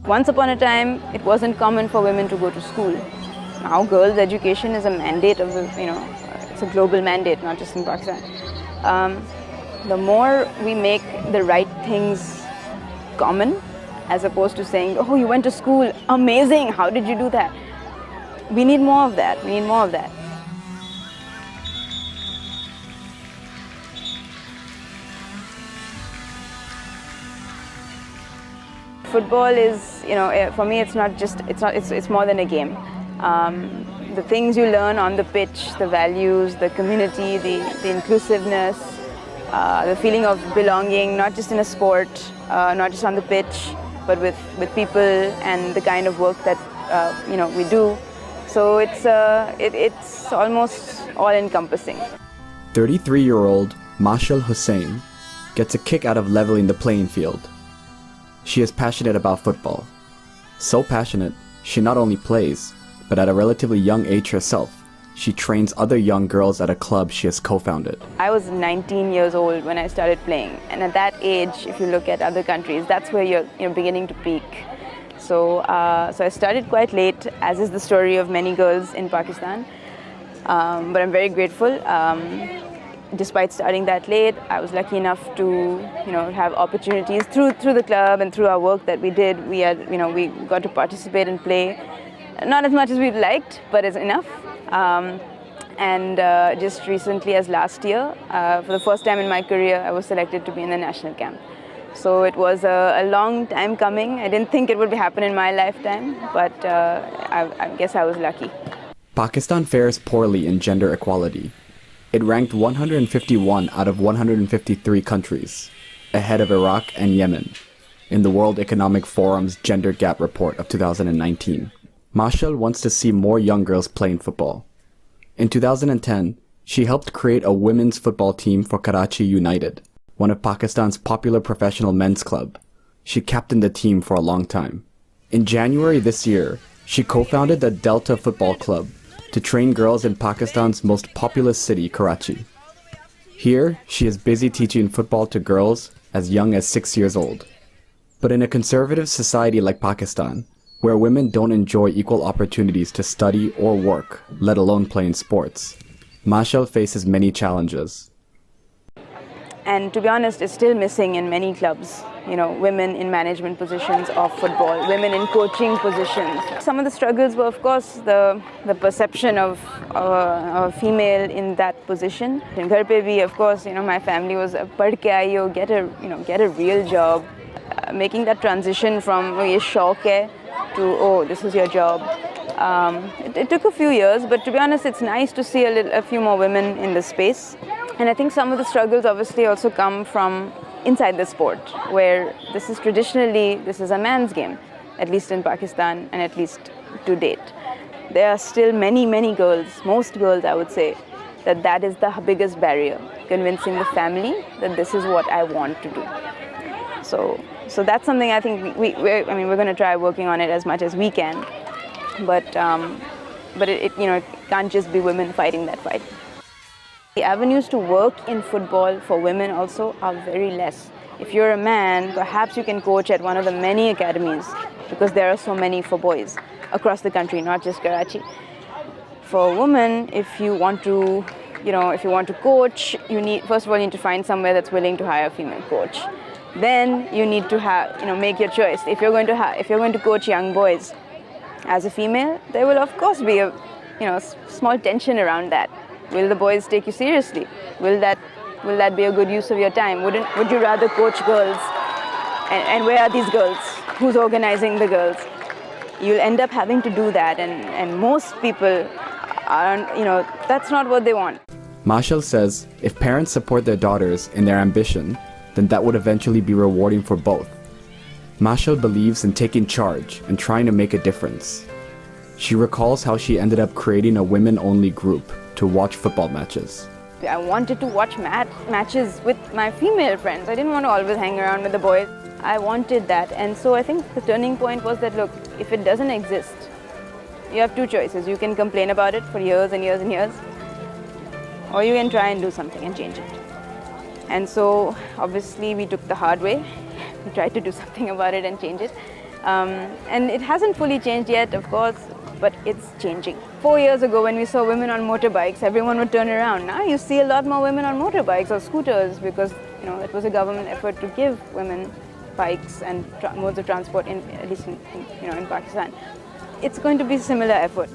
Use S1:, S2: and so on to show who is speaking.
S1: Once upon a time, it wasn't common for women to go to school. Now, girls' education is a mandate of the, it's a global mandate, not just in Pakistan. The more we make the right things common, as opposed to saying, oh, you went to school, amazing, how did you do that? We need more of that, we need more of that. Football is, for me, it's more than a game. The things you learn on the pitch, the values, the community, the inclusiveness, the feeling of belonging, not just in a sport, not just on the pitch, but with people and the kind of work that we do. So it's almost all-encompassing.
S2: 33-year-old Mashal Hussain gets a kick out of leveling the playing field. She is passionate about football. So passionate, she not only plays, but at a relatively young age herself, she trains other young girls at a club she has co-founded.
S1: I was 19 years old when I started playing, and at that age, if you look at other countries, that's where you're beginning to peak. So I started quite late, as is the story of many girls in Pakistan. But I'm very grateful. Despite starting that late, I was lucky enough to have opportunities through the club and through our work that we did. We got to participate and play, not as much as we'd liked, but it's enough. And just recently, as last year, for the first time in my career, I was selected to be in the national camp. So it was a long time coming. I didn't think it would happen in my lifetime, but I guess I was lucky.
S2: Pakistan fares poorly in gender equality. It ranked 151 out of 153 countries, ahead of Iraq and Yemen, in the World Economic Forum's Gender Gap Report of 2019. Mashal wants to see more young girls playing football. In 2010, she helped create a women's football team for Karachi United, one of Pakistan's popular professional men's club. She captained the team for a long time. In January this year, she co-founded the Delta Football Club to train girls in Pakistan's most populous city, Karachi. Here, she is busy teaching football to girls as young as 6 years old. But in a conservative society like Pakistan, where women don't enjoy equal opportunities to study or work, let alone play in sports, Mashal faces many challenges.
S1: And to be honest, it's still missing in many clubs. Women in management positions of football, women in coaching positions. Some of the struggles were, of course, the perception of a female in that position. In Ghar pe bhi, of course, my family was pad ke aiyo, get a real job. Making that transition from ye shauk hai to this is your job. It took a few years, but to be honest, it's nice to see a few more women in the space. And I think some of the struggles obviously also come from inside the sport, where this is a man's game, at least in Pakistan and at least to date. There are still many girls, most girls I would say, that is the biggest barrier, convincing the family that this is what I want to do. So that's something I think we're going to try working on it as much as we can, but it can't just be women fighting that fight. The avenues to work in football for women also are very less. If you're a man, perhaps you can coach at one of the many academies, because there are so many for boys across the country, not just Karachi. For women, if you want to coach, first of all, you need to find somewhere that's willing to hire a female coach. Then you need to make your choice. If you're going to coach young boys as a female, there will of course be a small tension around that. Will the boys take you seriously? Will that be a good use of your time? Would you rather coach girls? And where are these girls? Who's organizing the girls? You'll end up having to do that, and most people aren't, that's not what they want.
S2: Mashal says if parents support their daughters in their ambition, then that would eventually be rewarding for both. Mashal believes in taking charge and trying to make a difference. She recalls how she ended up creating a women-only group to watch football matches.
S1: I wanted to watch matches with my female friends. I didn't want to always hang around with the boys. I wanted that, and so I think the turning point was that, look, if it doesn't exist, you have two choices. You can complain about it for years and years and years, or you can try and do something and change it. And so obviously we took the hard way. We tried to do something about it and change it. And it hasn't fully changed yet, of course, but it's changing. 4 years ago, when we saw women on motorbikes, everyone would turn around. Now you see a lot more women on motorbikes or scooters because, it was a government effort to give women bikes and modes of transport, at least in Pakistan. It's going to be a similar effort.